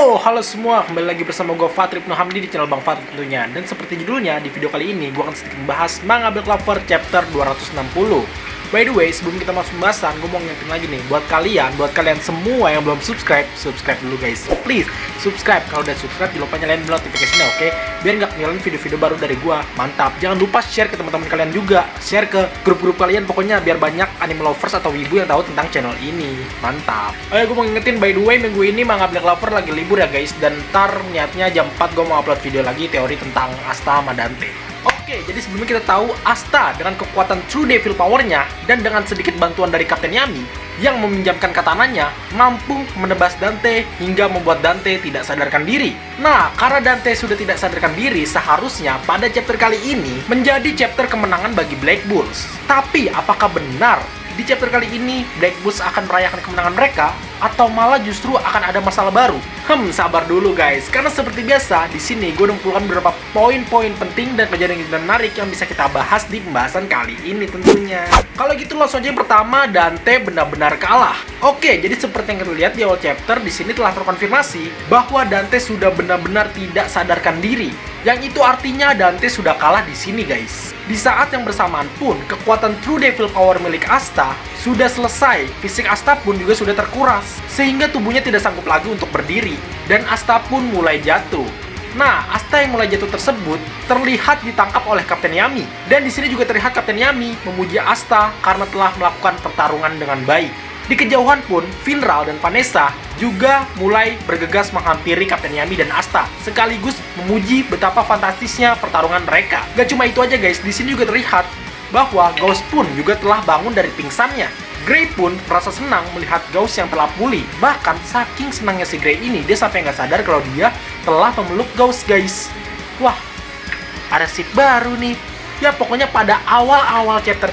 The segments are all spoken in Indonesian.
Yo, halo semua, kembali lagi bersama gue Fatrip Nohamdi di channel Bang Fatri tentunya. Dan seperti judulnya, di video kali ini gue akan sedikit membahas Manga Black Clover chapter 260. By the way, sebelum kita masuk pembahasan, gue mau ngingetin lagi nih, buat kalian semua yang belum subscribe dulu guys. Please, subscribe. Kalau udah subscribe, jangan lupa nyalain bell notification-nya, oke? Biar nggak ketinggalan video-video baru dari gue. Mantap. Jangan lupa share ke teman-teman kalian juga. Share ke grup-grup kalian, pokoknya biar banyak anime lovers atau wibu yang tahu tentang channel ini. Mantap. Oh ya, gue mau ngingetin, by the way, minggu ini Manga Black Clover lagi libur ya guys. Dan ntar niatnya jam 4 gue mau upload video lagi teori tentang Asta sama Dante. Oke, jadi sebelumnya kita tahu Asta dengan kekuatan True Devil Power-nya dan dengan sedikit bantuan dari Kapten Yami yang meminjamkan katananya mampu menebas Dante hingga membuat Dante tidak sadarkan diri. Nah, karena Dante sudah tidak sadarkan diri, seharusnya pada chapter kali ini menjadi chapter kemenangan bagi Black Bulls. Tapi apakah benar di chapter kali ini Black Bulls akan merayakan kemenangan mereka atau malah justru akan ada masalah baru? Sabar dulu guys, karena seperti biasa di sini gue mengumpulkan beberapa poin-poin penting dan kejadian menarik yang bisa kita bahas di pembahasan kali ini tentunya. Kalau gitu langsung aja yang pertama, Dante benar-benar kalah. Oke, jadi seperti yang kita lihat di awal chapter, di sini telah terkonfirmasi bahwa Dante sudah benar-benar tidak sadarkan diri. Yang itu artinya Dante sudah kalah di sini guys. Di saat yang bersamaan pun, kekuatan True Devil Power milik Asta sudah selesai. Fisik Asta pun juga sudah terkuras, sehingga tubuhnya tidak sanggup lagi untuk berdiri. Dan Asta pun mulai jatuh. Nah, Asta yang mulai jatuh tersebut terlihat ditangkap oleh Kapten Yami. Dan di sini juga terlihat Kapten Yami memuji Asta karena telah melakukan pertarungan dengan baik. Di kejauhan pun, Finral dan Vanessa juga mulai bergegas menghampiri Kapten Yami dan Asta, sekaligus memuji betapa fantastisnya pertarungan mereka. Gak cuma itu aja guys, di sini juga terlihat bahwa Gauss pun juga telah bangun dari pingsannya. Gray pun merasa senang melihat Gauss yang telah pulih. Bahkan saking senangnya si Gray ini, dia sampai nggak sadar kalau dia telah memeluk Gauss guys. Wah, ada sip baru nih. Ya pokoknya pada awal-awal chapter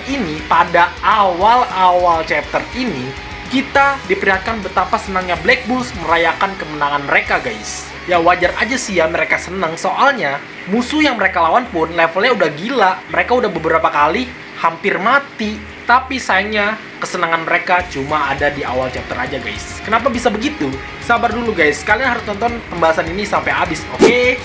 ini, kita diperlihatkan betapa senangnya Black Bulls merayakan kemenangan mereka guys. Ya wajar aja sih ya mereka senang, soalnya musuh yang mereka lawan pun levelnya udah gila. Mereka udah beberapa kali hampir mati. Tapi sayangnya kesenangan mereka cuma ada di awal chapter aja guys. Kenapa bisa begitu? Sabar dulu guys, kalian harus tonton pembahasan ini sampai habis, oke?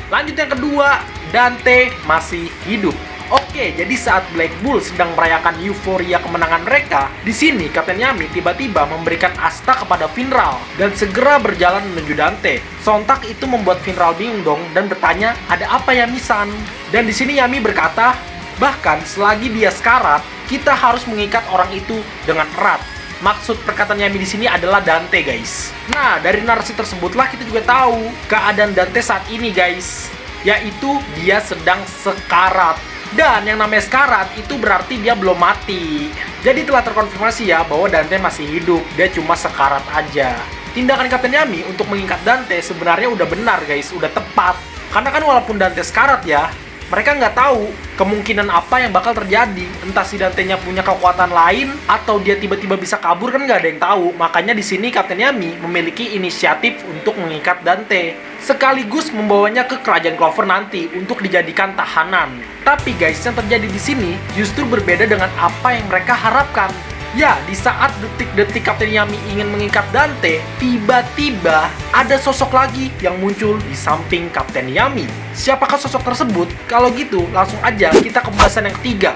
Lanjut yang kedua, Dante masih hidup. Oke, jadi saat Black Bull sedang merayakan euforia kemenangan mereka, di sini Kapten Yami tiba-tiba memberikan Asta kepada Finral dan segera berjalan menuju Dante. Sontak itu membuat Finral bingung dong dan bertanya, "Ada apa ya Misan?" Dan di sini Yami berkata, "Bahkan selagi dia sekarat, kita harus mengikat orang itu dengan erat." Maksud perkataan Yami di sini adalah Dante guys. Nah, dari narasi tersebutlah kita juga tahu keadaan Dante saat ini guys, yaitu dia sedang sekarat. Dan yang namanya sekarat itu berarti dia belum mati. Jadi telah terkonfirmasi ya bahwa Dante masih hidup, dia cuma sekarat aja. Tindakan Kapten Yami untuk mengikat Dante sebenarnya udah benar guys, udah tepat. Karena kan walaupun Dante sekarat ya, mereka nggak tahu kemungkinan apa yang bakal terjadi. Entah si Dante-nya punya kekuatan lain atau dia tiba-tiba bisa kabur, kan nggak ada yang tahu. Makanya di sini Kapten Yami memiliki inisiatif untuk mengikat Dante, sekaligus membawanya ke kerajaan Clover nanti untuk dijadikan tahanan. Tapi guys, yang terjadi di sini justru berbeda dengan apa yang mereka harapkan. Ya, di saat detik-detik Kapten Yami ingin mengikat Dante, tiba-tiba ada sosok lagi yang muncul di samping Kapten Yami. Siapakah sosok tersebut? Kalau gitu, langsung aja kita ke pembahasan yang ketiga.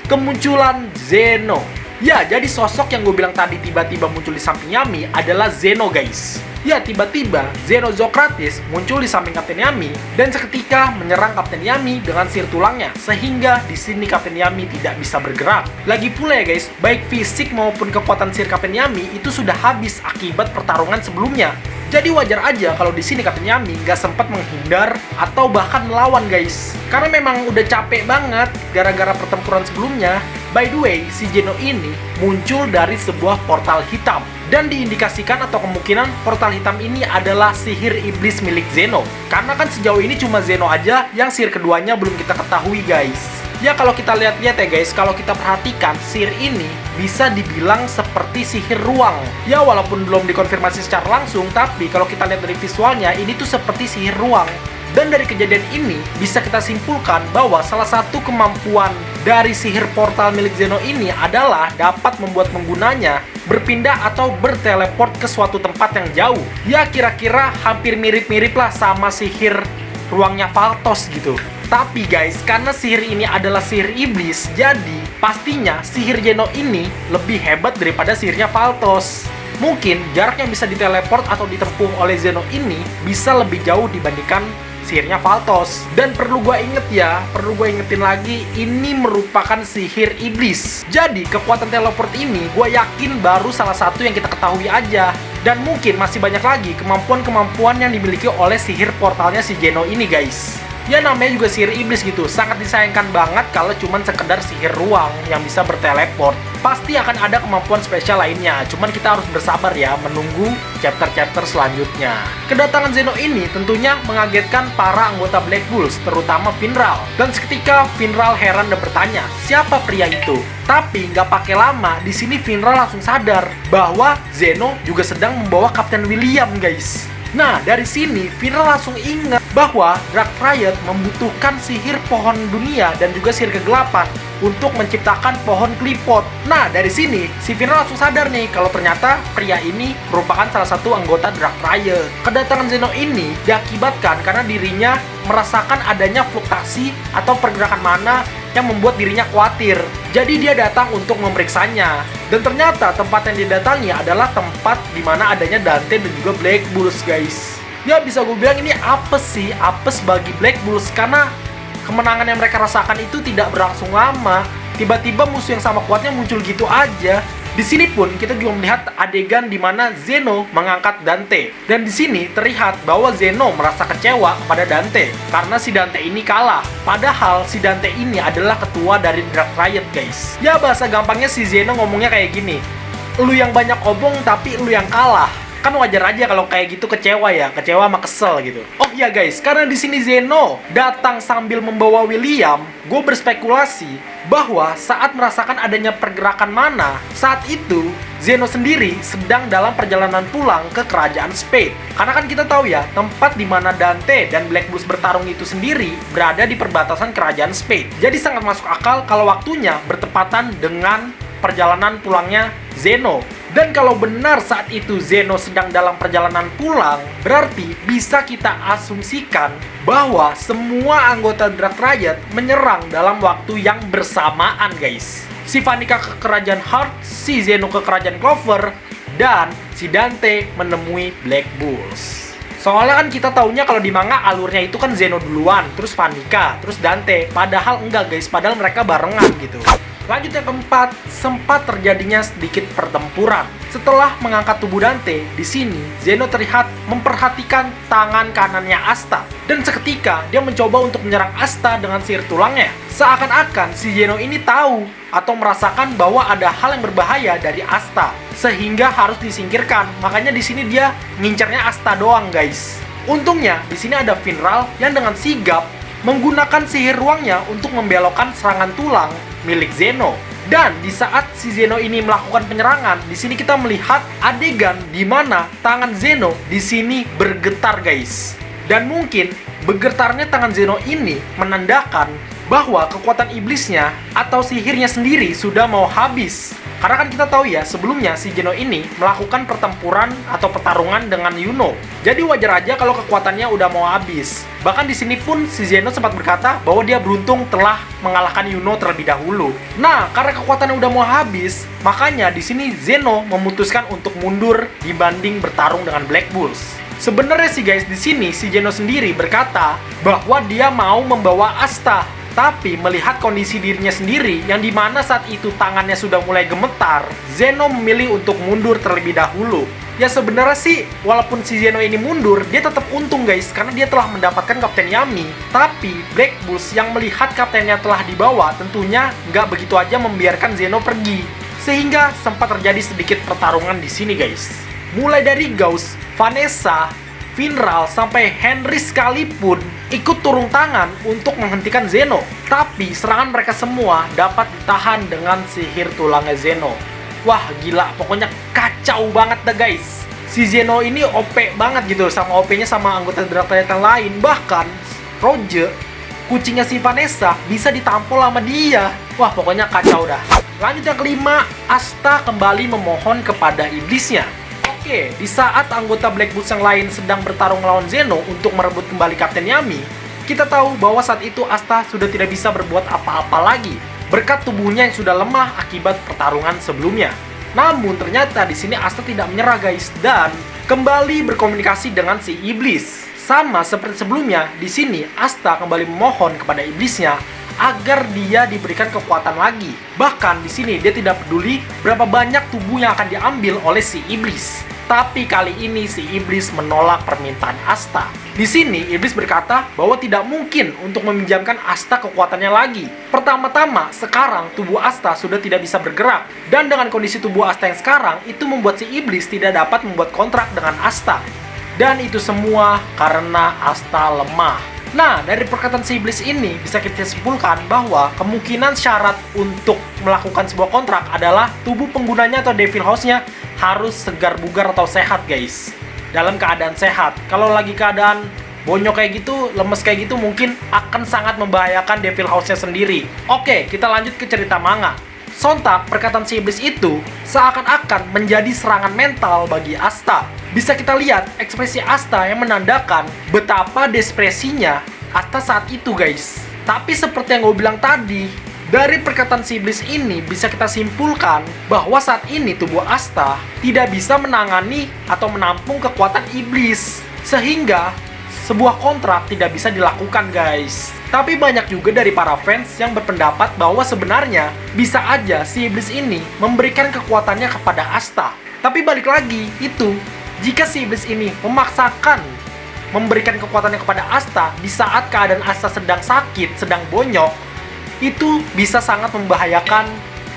Kemunculan Zeno. Ya, jadi sosok yang gue bilang tadi tiba-tiba muncul di samping Yami adalah Zeno guys. Ya, tiba-tiba Zeno Zocrates muncul di samping Kapten Yami dan seketika menyerang Kapten Yami dengan sihir tulangnya, sehingga di sini Kapten Yami tidak bisa bergerak. Lagi pula ya guys, baik fisik maupun kekuatan sihir Kapten Yami itu sudah habis akibat pertarungan sebelumnya. Jadi wajar aja kalau di sini Kapten Yami nggak sempat menghindar atau bahkan melawan guys. Karena memang udah capek banget gara-gara pertempuran sebelumnya. By the way, si Zeno ini muncul dari sebuah portal hitam. Dan diindikasikan atau kemungkinan portal hitam ini adalah sihir iblis milik Zeno. Karena kan sejauh ini cuma Zeno aja yang sihir keduanya belum kita ketahui guys. Ya kalau kita lihat-lihat ya guys, kalau kita perhatikan sihir ini bisa dibilang seperti sihir ruang. Ya walaupun belum dikonfirmasi secara langsung, tapi kalau kita lihat dari visualnya ini tuh seperti sihir ruang. Dan dari kejadian ini bisa kita simpulkan bahwa salah satu kemampuan dari sihir portal milik Zeno ini adalah dapat membuat penggunanya berpindah atau berteleport ke suatu tempat yang jauh. Ya kira-kira hampir mirip-mirip lah sama sihir ruangnya Faltos gitu. Tapi guys, karena sihir ini adalah sihir iblis, jadi pastinya sihir Zeno ini lebih hebat daripada sihirnya Faltos. Mungkin jarak yang bisa diteleport atau ditempuh oleh Zeno ini bisa lebih jauh dibandingkan sihirnya Faltos. Dan perlu gue ingetin lagi, ini merupakan sihir iblis. Jadi kekuatan teleport ini gue yakin baru salah satu yang kita ketahui aja. Dan mungkin masih banyak lagi kemampuan-kemampuan yang dimiliki oleh sihir portalnya si Zeno ini guys. Ya namanya juga sihir iblis gitu, sangat disayangkan banget kalau cuman sekedar sihir ruang yang bisa berteleport. Pasti akan ada kemampuan spesial lainnya, cuman kita harus bersabar ya menunggu chapter-chapter selanjutnya. Kedatangan Zeno ini tentunya mengagetkan para anggota Black Bulls, terutama Finral. Dan seketika Finral heran dan bertanya, siapa pria itu? Tapi nggak pakai lama, di sini Finral langsung sadar bahwa Zeno juga sedang membawa Kapten William guys. Nah, dari sini Finral langsung ingat bahwa Dark Riot membutuhkan sihir pohon dunia dan juga sihir kegelapan untuk menciptakan pohon klipot. Nah, dari sini si Finral langsung sadar nih kalau ternyata pria ini merupakan salah satu anggota Dark Riot. Kedatangan Zeno ini diakibatkan karena dirinya merasakan adanya fluktuasi atau pergerakan mana yang membuat dirinya khawatir. Jadi dia datang untuk memeriksanya. Dan ternyata tempat yang didatangi adalah tempat di mana adanya Dante dan juga Black Bulls guys. Ya bisa gue bilang ini apes bagi Black Bulls karena kemenangan yang mereka rasakan itu tidak berlangsung lama. Tiba-tiba musuh yang sama kuatnya muncul gitu aja. Di sini pun kita juga melihat adegan di mana Zeno mengangkat Dante. Dan di sini terlihat bahwa Zeno merasa kecewa kepada Dante karena si Dante ini kalah. Padahal si Dante ini adalah ketua dari Dark Riot guys. Ya bahasa gampangnya si Zeno ngomongnya kayak gini, lu yang banyak obong tapi lu yang kalah. Kan wajar aja kalau kayak gitu kecewa sama kesel gitu. Oh iya guys, karena di sini Zeno datang sambil membawa William, gue berspekulasi bahwa saat merasakan adanya pergerakan mana, saat itu Zeno sendiri sedang dalam perjalanan pulang ke kerajaan Spade. Karena kan kita tahu ya, tempat di mana Dante dan Black Bulls bertarung itu sendiri berada di perbatasan kerajaan Spade. Jadi sangat masuk akal kalau waktunya bertepatan dengan perjalanan pulangnya Zeno. Dan kalau benar saat itu Zeno sedang dalam perjalanan pulang, berarti bisa kita asumsikan bahwa semua anggota Dark Riot menyerang dalam waktu yang bersamaan guys. Si Vanica ke kerajaan Heart, si Zeno ke kerajaan Clover, dan si Dante menemui Black Bulls. Soalnya kan kita taunya kalau di manga alurnya itu kan Zeno duluan, terus Vanica, terus Dante. Padahal enggak guys, padahal mereka barengan gitu. Lanjut yang keempat, sempat terjadinya sedikit pertempuran. Setelah mengangkat tubuh Dante, di sini Zeno terlihat memperhatikan tangan kanannya Asta. Dan seketika dia mencoba untuk menyerang Asta dengan sihir tulangnya. Seakan-akan si Zeno ini tahu atau merasakan bahwa ada hal yang berbahaya dari Asta, sehingga harus disingkirkan. Makanya di sini dia ngincernya Asta doang guys. Untungnya di sini ada Finral yang dengan sigap menggunakan sihir ruangnya untuk membelokkan serangan tulang milik Zeno. Dan di saat si Zeno ini melakukan penyerangan, di sini kita melihat adegan di mana tangan Zeno di sini bergetar guys. Dan mungkin bergetarnya tangan Zeno ini menandakan bahwa kekuatan iblisnya atau sihirnya sendiri sudah mau habis. Karena kan kita tahu ya, sebelumnya si Zeno ini melakukan pertempuran atau pertarungan dengan Yuno. Jadi wajar aja kalau kekuatannya udah mau habis. Bahkan di sini pun si Zeno sempat berkata bahwa dia beruntung telah mengalahkan Yuno terlebih dahulu. Nah, karena kekuatannya udah mau habis, makanya di sini Zeno memutuskan untuk mundur dibanding bertarung dengan Black Bulls. Sebenarnya sih guys, di sini si Zeno sendiri berkata bahwa dia mau membawa Asta. Tapi melihat kondisi dirinya sendiri yang dimana saat itu tangannya sudah mulai gemetar, Zeno memilih untuk mundur terlebih dahulu. Ya sebenarnya sih, walaupun si Zeno ini mundur, dia tetap untung guys, karena dia telah mendapatkan Kapten Yami. Tapi Black Bulls yang melihat kaptennya telah dibawa, tentunya nggak begitu aja membiarkan Zeno pergi. Sehingga sempat terjadi sedikit pertarungan di sini guys. Mulai dari Gauss, Vanessa, Finral, sampai Henry sekalipun ikut turun tangan untuk menghentikan Zeno. Tapi serangan mereka semua dapat ditahan dengan sihir tulangnya Zeno. Wah gila, pokoknya kacau banget dah guys. Si Zeno ini OP banget gitu, sama OP-nya sama anggota Dark Triad yang lain. Bahkan Roger, kucingnya si Vanessa, bisa ditampol sama dia. Wah, pokoknya kacau dah. Lanjut yang kelima, Asta kembali memohon kepada iblisnya. Oke, di saat anggota Black Bulls yang lain sedang bertarung melawan Zeno untuk merebut kembali Kapten Yami, kita tahu bahwa saat itu Asta sudah tidak bisa berbuat apa-apa lagi berkat tubuhnya yang sudah lemah akibat pertarungan sebelumnya. Namun ternyata di sini Asta tidak menyerah guys, dan kembali berkomunikasi dengan si iblis. Sama seperti sebelumnya, di sini Asta kembali memohon kepada iblisnya agar dia diberikan kekuatan lagi. Bahkan di sini dia tidak peduli berapa banyak tubuh yang akan diambil oleh si iblis. Tapi kali ini si iblis menolak permintaan Asta. Di sini iblis berkata bahwa tidak mungkin untuk meminjamkan Asta kekuatannya lagi. Pertama-tama, sekarang tubuh Asta sudah tidak bisa bergerak. Dan dengan kondisi tubuh Asta yang sekarang, itu membuat si iblis tidak dapat membuat kontrak dengan Asta. Dan itu semua karena Asta lemah. Nah, dari perkataan si iblis ini bisa kita simpulkan bahwa kemungkinan syarat untuk melakukan sebuah kontrak adalah tubuh penggunanya atau devil house-nya harus segar bugar atau sehat guys. Dalam keadaan sehat. Kalau lagi keadaan bonyok kayak gitu, lemes kayak gitu, mungkin akan sangat membahayakan devil house-nya sendiri. Oke, kita lanjut ke cerita manga. Sontak, perkataan si iblis itu seakan-akan menjadi serangan mental bagi Asta. Bisa kita lihat ekspresi Asta yang menandakan betapa desperesinya Asta saat itu guys. Tapi seperti yang gue bilang tadi, dari perkataan si iblis ini bisa kita simpulkan bahwa saat ini tubuh Asta tidak bisa menangani atau menampung kekuatan iblis. Sehingga sebuah kontrak tidak bisa dilakukan guys. Tapi banyak juga dari para fans yang berpendapat bahwa sebenarnya bisa aja si iblis ini memberikan kekuatannya kepada Asta. Tapi balik lagi, itu jika si iblis ini memaksakan memberikan kekuatannya kepada Asta di saat keadaan Asta sedang sakit, sedang bonyok, itu bisa sangat membahayakan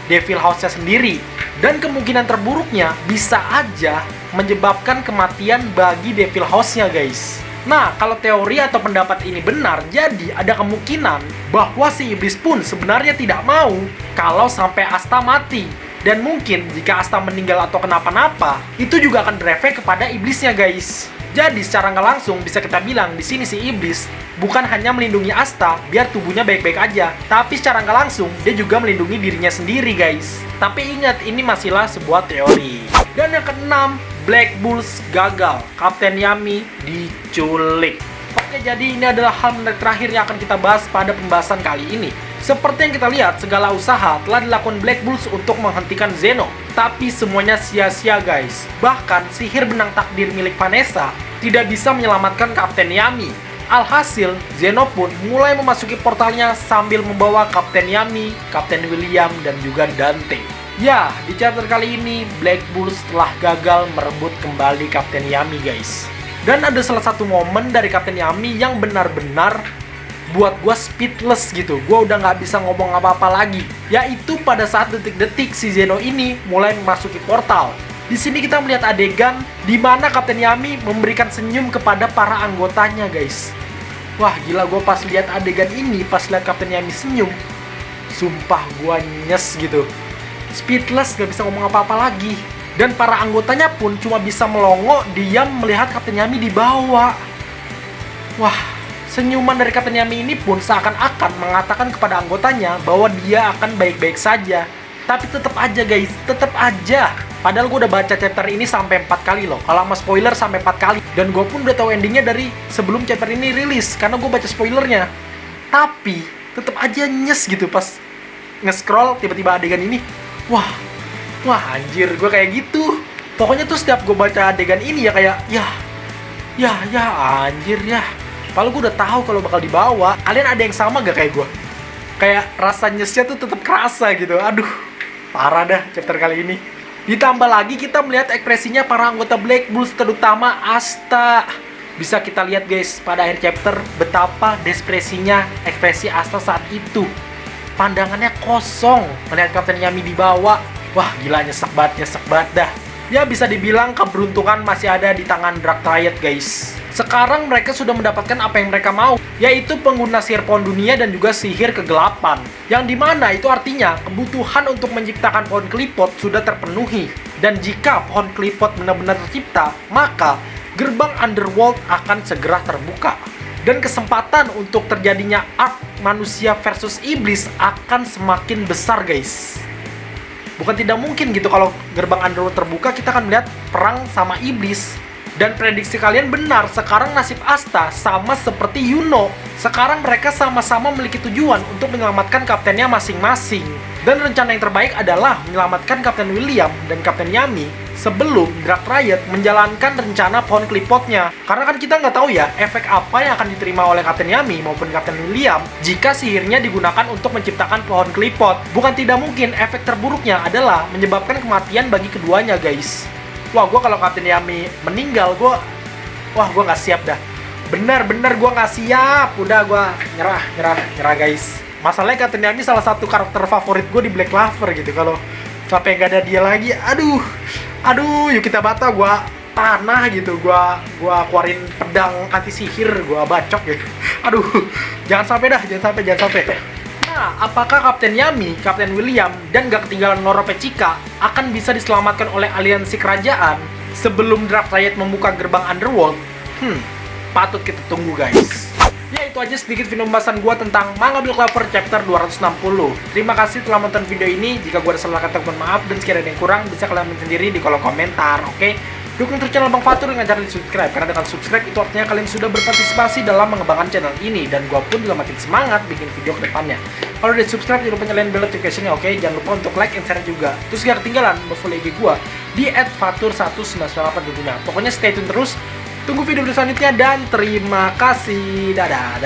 devil house-nya sendiri. Dan kemungkinan terburuknya bisa aja menyebabkan kematian bagi devil house-nya guys. Nah, kalau teori atau pendapat ini benar, jadi ada kemungkinan bahwa si iblis pun sebenarnya tidak mau kalau sampai Asta mati. Dan mungkin jika Asta meninggal atau kenapa-napa, itu juga akan berefek kepada iblisnya guys. Jadi secara nggak langsung bisa kita bilang di sini si iblis bukan hanya melindungi Asta biar tubuhnya baik-baik aja, tapi secara nggak langsung dia juga melindungi dirinya sendiri guys. Tapi ingat, ini masihlah sebuah teori. Dan yang keenam, Black Bulls gagal, Kapten Yami diculik. Oke, jadi ini adalah hal menarik terakhir yang akan kita bahas pada pembahasan kali ini. Seperti yang kita lihat, segala usaha telah dilakukan Black Bulls untuk menghentikan Zeno. Tapi semuanya sia-sia guys. Bahkan sihir benang takdir milik Vanessa tidak bisa menyelamatkan Kapten Yami. Alhasil, Zeno pun mulai memasuki portalnya sambil membawa Kapten Yami, Kapten William, dan juga Dante. Ya, di chapter kali ini Black Bulls telah gagal merebut kembali Kapten Yami guys. Dan ada salah satu momen dari Kapten Yami yang benar-benar buat gue speechless gitu. Gue udah nggak bisa ngomong apa-apa lagi. Yaitu pada saat detik-detik si Zeno ini mulai memasuki portal. Di sini kita melihat adegan di mana Kapten Yami memberikan senyum kepada para anggotanya guys. Wah gila, gue pas lihat adegan ini, pas lihat Kapten Yami senyum, sumpah gue nyes gitu. Speechless, gak bisa ngomong apa-apa lagi. Dan para anggotanya pun cuma bisa melongo diam melihat Kapten Yami dibawa. Wah, senyuman dari Kapten Yami ini pun seakan-akan mengatakan kepada anggotanya bahwa dia akan baik-baik saja. Tapi tetap aja guys, tetap aja. Padahal gue udah baca chapter ini sampai 4 kali loh. Kalau sama spoiler sampai 4 kali. Dan gue pun udah tahu endingnya dari sebelum chapter ini rilis, karena gue baca spoilernya. Tapi tetap aja nyes gitu pas nge-scroll tiba-tiba adegan ini. Wah anjir, gue kayak gitu. Pokoknya tuh setiap gue baca adegan ini ya kayak, ya anjir ya. Padahal gue udah tahu kalau bakal dibawa. Kalian ada yang sama gak kayak gue? Kayak rasa nyesnya tuh tetap kerasa gitu. Aduh, parah dah chapter kali ini. Ditambah lagi kita melihat ekspresinya para anggota Black Bulls, terutama Asta. Bisa kita lihat guys pada akhir chapter betapa desperesinya ekspresi Asta saat itu. Pandangannya kosong melihat Kapten Yami dibawa. Wah gila, nyesek banget dah. Ya bisa dibilang keberuntungan masih ada di tangan Dark Triad guys. Sekarang mereka sudah mendapatkan apa yang mereka mau, yaitu pengguna sihir pohon dunia dan juga sihir kegelapan. Yang dimana itu artinya kebutuhan untuk menciptakan pohon kelipot sudah terpenuhi. Dan jika pohon klipot benar-benar tercipta, maka gerbang underworld akan segera terbuka. Dan kesempatan untuk terjadinya arc manusia versus iblis akan semakin besar, guys. Bukan tidak mungkin gitu kalau gerbang underworld terbuka, kita akan melihat perang sama iblis. Dan prediksi kalian benar, sekarang nasib Asta sama seperti Yuno. Sekarang mereka sama-sama memiliki tujuan untuk menyelamatkan kaptennya masing-masing. Dan rencana yang terbaik adalah menyelamatkan Kapten William dan Kapten Yami sebelum Dark Riot menjalankan rencana pohon klipotnya. Karena kan kita nggak tahu ya, efek apa yang akan diterima oleh Kapten Yami maupun Kapten William jika sihirnya digunakan untuk menciptakan pohon klipot. Bukan tidak mungkin efek terburuknya adalah menyebabkan kematian bagi keduanya, guys. Wah, gue kalau Kapten Yami meninggal, gue nggak siap dah. Bener-bener gue nggak siap. Udah, gue nyerah guys. Masalahnya Kapten Yami salah satu karakter favorit gue di Black Clover gitu. Kalau sampai nggak ada dia lagi, aduh, yuk kita bata, gue tanah gitu, gue keluarin pedang anti sihir, gue bacok gitu. Aduh, jangan sampai. Nah, apakah Kapten Yami, Kapten William, dan gak ketinggalan Loro Pechika akan bisa diselamatkan oleh aliansi kerajaan sebelum Dark Riot membuka gerbang underworld? Patut kita tunggu, guys. Ya, itu aja sedikit video pembahasan gue tentang manga Black Clover chapter 260. Terima kasih telah menonton video ini. Jika gue ada salah kata, mohon maaf, dan sekiranya ada yang kurang bisa kalian sendiri di kolom komentar, oke? Dukung terus channel Bang Fatur dengan cara di subscribe, karena dengan subscribe itu artinya kalian sudah berpartisipasi dalam mengembangkan channel ini, dan gua pun juga makin semangat bikin video ke depannya. Kalau udah subscribe, jangan lupa nyalain bell notification-nya, oke? Jangan lupa untuk like and share juga. Terus gak ketinggalan follow IG gua di @fatur1998 tentunya. Pokoknya stay tune terus, tunggu video selanjutnya, dan terima kasih. Dadah.